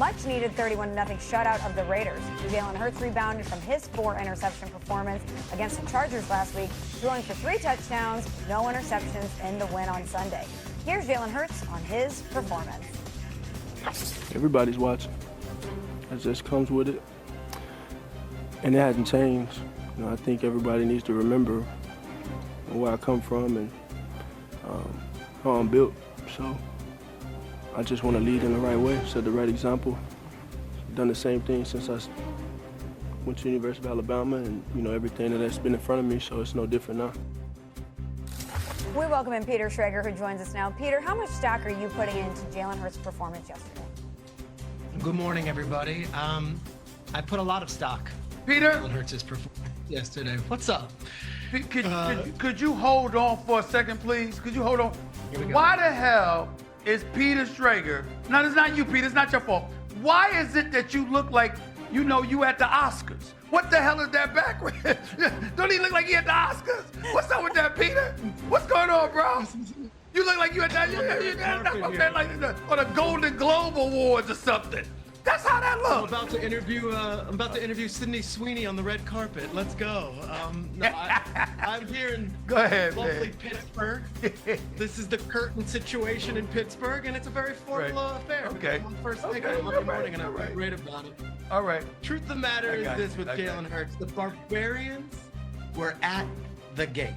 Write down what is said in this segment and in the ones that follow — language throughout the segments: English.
much-needed 31-0 shutout of the Raiders. Jalen Hurts rebounded from his 4-interception performance against the Chargers last week, throwing for 3 touchdowns, no interceptions in the win on Sunday. Here's Jalen Hurts on his performance. Everybody's watching. It just comes with it. And it hasn't changed. You know, I think everybody needs to remember where I come from and how I'm built. So I just want to lead in the right way, set the right example. Done the same thing since I went to the University of Alabama, and you know everything that's been in front of me, so it's no different now. We welcome in Peter Schrager, who joins us now. Peter, how much stock are you putting into Jalen Hurts' performance yesterday? Good morning, everybody. I put a lot of stock. Peter? Jalen Hurts' performance yesterday. What's up? Could you hold on for a second, please? Could you hold on? Here we go. Why the hell is Peter Schrager? No, it's not you, Peter. It's not your fault. Why is it that you look like you know you at the Oscars? What the hell is that background? Don't he look like he at the Oscars? What's up with that, Peter? What's going on, bro? You look like you at that, or the Golden Globe Awards or something. That's how that looks. I'm about to interview Sydney Sweeney on the red carpet. Let's go. I'm here in lovely Pittsburgh. This is the curtain situation in Pittsburgh, and it's a very formal affair. Okay. On the first thing on Monday morning, and I feel great about it. All right. Truth of the matter is this with Jalen Hurts. The Barbarians were at the gate.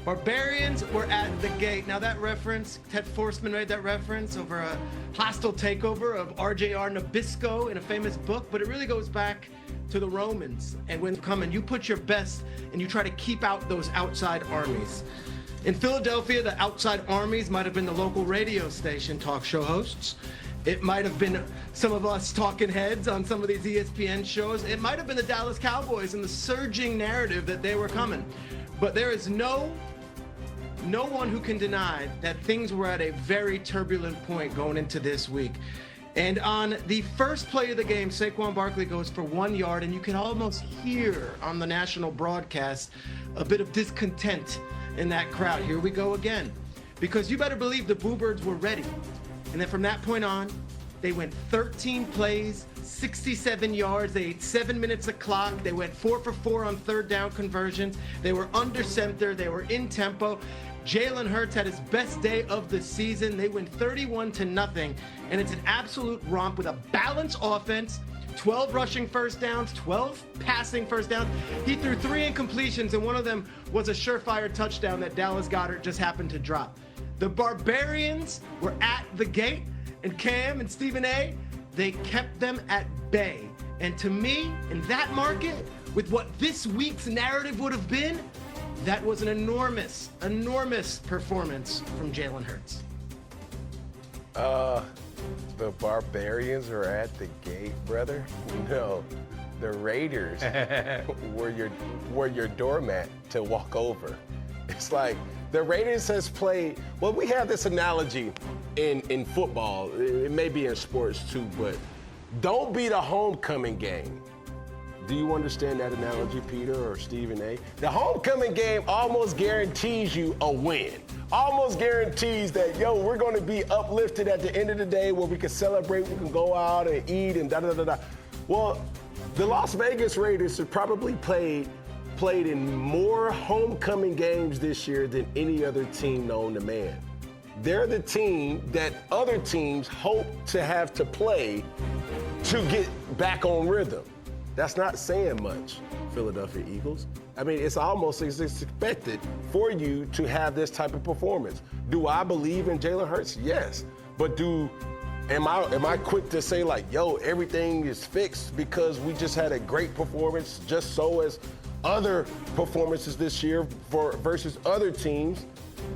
Barbarians were at the gate. Now that reference, Ted Forsman made that reference over a hostile takeover of RJR Nabisco in a famous book, but it really goes back to the Romans. And when you come and you put your best and you try to keep out those outside armies. In Philadelphia, the outside armies might have been the local radio station talk show hosts. It might have been some of us talking heads on some of these ESPN shows. It might have been the Dallas Cowboys and the surging narrative that they were coming. But there is no one who can deny that things were at a very turbulent point going into this week. And on the first play of the game, Saquon Barkley goes for 1 yard, and you can almost hear on the national broadcast a bit of discontent in that crowd. Here we go again. Because you better believe the Boo Birds were ready. And then from that point on, they went 13 plays, 67 yards. They ate 7 minutes of clock. They went 4 for 4 on third down conversions. They were under center. They were in tempo. Jalen Hurts had his best day of the season. They win 31-0, and it's an absolute romp with a balanced offense. 12 rushing first downs, 12 passing first downs. He threw 3 incompletions, and one of them was a surefire touchdown that Dallas Goedert just happened to drop. The Barbarians were at the gate, and Cam and Stephen A., they kept them at bay. And to me, in that market, with what this week's narrative would have been, that was an enormous performance from Jalen Hurts. The Barbarians are at the gate, brother. No, the Raiders were your doormat to walk over. It's like the Raiders has played. Well, we have this analogy in football. It may be in sports too, but don't be the homecoming game. Do you understand that analogy, Peter or Stephen A? The homecoming game almost guarantees you a win. Almost guarantees that, we're going to be uplifted at the end of the day where we can celebrate, we can go out and eat and da-da-da-da. Well, the Las Vegas Raiders have probably played in more homecoming games this year than any other team known to man. They're the team that other teams hope to have to play to get back on rhythm. That's not saying much, Philadelphia Eagles. I mean, it's almost expected for you to have this type of performance. Do I believe in Jalen Hurts? Yes. But am I quick to say everything is fixed because we just had a great performance, just so as other performances this year versus other teams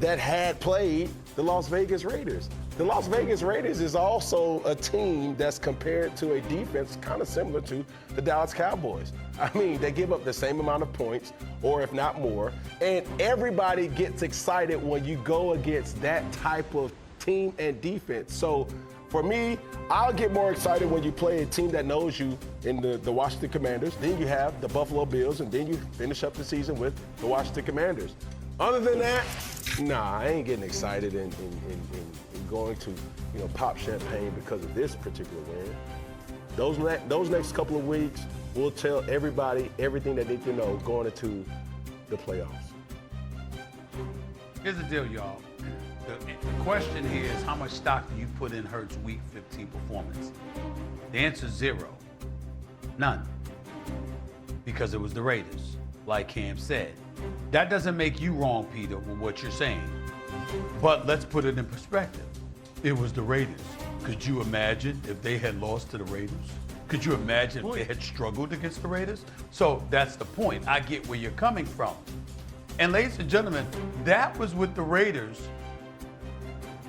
that had played the Las Vegas Raiders? The Las Vegas Raiders is also a team that's compared to a defense kind of similar to the Dallas Cowboys. I mean, they give up the same amount of points, or if not more, and everybody gets excited when you go against that type of team and defense. So for me, I'll get more excited when you play a team that knows you in the Washington Commanders. Then you have the Buffalo Bills, and then you finish up the season with the Washington Commanders. Other than that, nah, I ain't getting excited in going to pop champagne because of this particular win. Those next couple of weeks will tell everybody everything they need to know going into the playoffs. Here's the deal, y'all. The question here is how much stock do you put in Hurts' Week 15 performance? The answer is 0. None. Because it was the Raiders, like Cam said. That doesn't make you wrong, Peter, with what you're saying. But let's put it in perspective. It was the Raiders. Could you imagine if they had lost to the Raiders? Could you imagine if they had struggled against the Raiders? So that's the point. I get where you're coming from. And ladies and gentlemen, that was with the Raiders.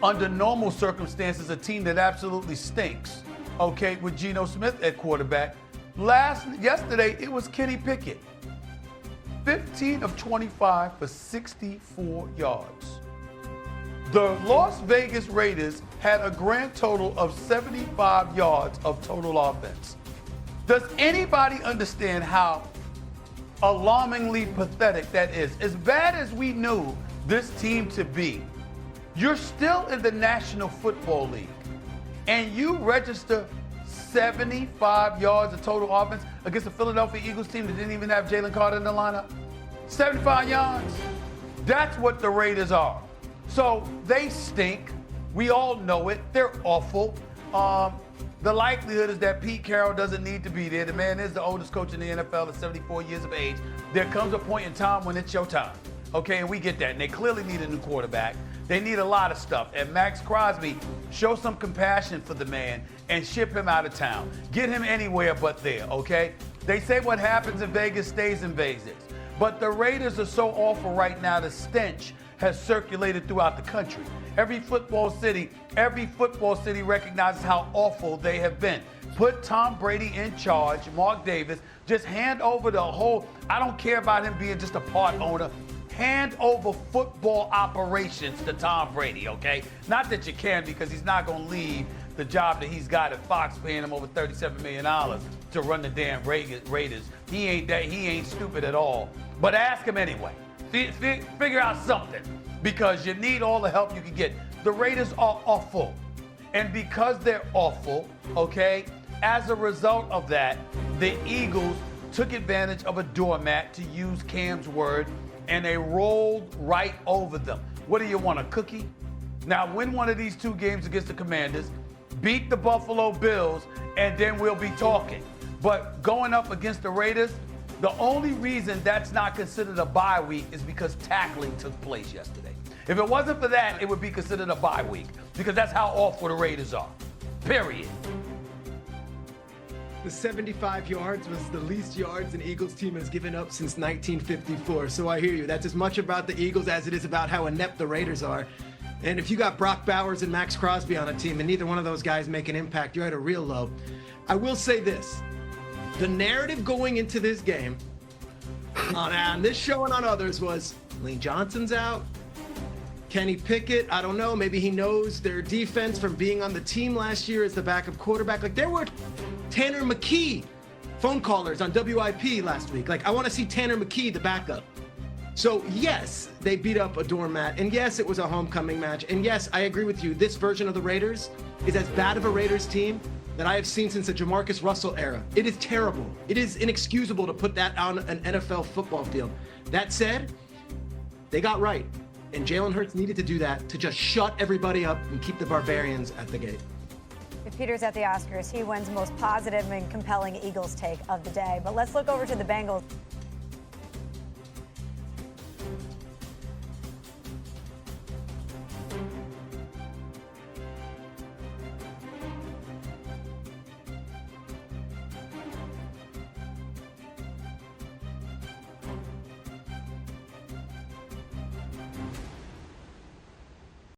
Under normal circumstances, a team that absolutely stinks, okay, with Geno Smith at quarterback. Yesterday, it was Kenny Pickett. 15 of 25 for 64 yards. The Las Vegas Raiders had a grand total of 75 yards of total offense. Does anybody understand how alarmingly pathetic that is? As bad as we knew this team to be, you're still in the National Football League, and you register 75 yards of total offense against the Philadelphia Eagles team that didn't even have Jalen Carter in the lineup. 75 yards. That's what the Raiders are. So they stink. We all know it. They're awful. The likelihood is that Pete Carroll doesn't need to be there. The man is the oldest coach in the NFL at 74 years of age. There comes a point in time when it's your time. Okay, and we get that. And they clearly need a new quarterback. They need a lot of stuff. And Max Crosby, show some compassion for the man and ship him out of town. Get him anywhere but there, okay? They say what happens in Vegas stays in Vegas. But the Raiders are so awful right now, the stench has circulated throughout the country. Every football city recognizes how awful they have been. Put Tom Brady in charge, Mark Davis, just hand over the whole, I don't care about him being just a part owner, hand over football operations to Tom Brady, okay? Not that you can, because he's not gonna leave the job that he's got at Fox, paying him over $37 million to run the damn Raiders. He ain't stupid at all. But ask him anyway. Figure out something, because you need all the help you can get. The Raiders are awful. And because they're awful, okay, as a result of that, the Eagles took advantage of a doormat, to use Cam's word, and they rolled right over them. What do you want, a cookie? Now win one of these 2 games against the Commanders, beat the Buffalo Bills, and then we'll be talking. But going up against the Raiders, the only reason that's not considered a bye week is because tackling took place yesterday. If it wasn't for that, it would be considered a bye week, because that's how awful the Raiders are. Period. The 75 yards was the least yards an Eagles team has given up since 1954. So I hear you. That's as much about the Eagles as it is about how inept the Raiders are. And if you got Brock Bowers and Max Crosby on a team and neither one of those guys make an impact, you're at a real low. I will say this. The narrative going into this game on this show and on others was Lane Johnson's out. Kenny Pickett, I don't know, maybe he knows their defense from being on the team last year as the backup quarterback. Like, there were Tanner McKee phone callers on WIP last week. Like, I want to see Tanner McKee, the backup. So, yes, they beat up a doormat. And yes, it was a homecoming match. And yes, I agree with you. This version of the Raiders is as bad of a Raiders team that I have seen since the Jamarcus Russell era. It is terrible. It is inexcusable to put that on an NFL football field. That said, they got right. And Jalen Hurts needed to do that to just shut everybody up and keep the Barbarians at the gate. If Peter's at the Oscars, he wins most positive and compelling Eagles take of the day. But let's look over to the Bengals.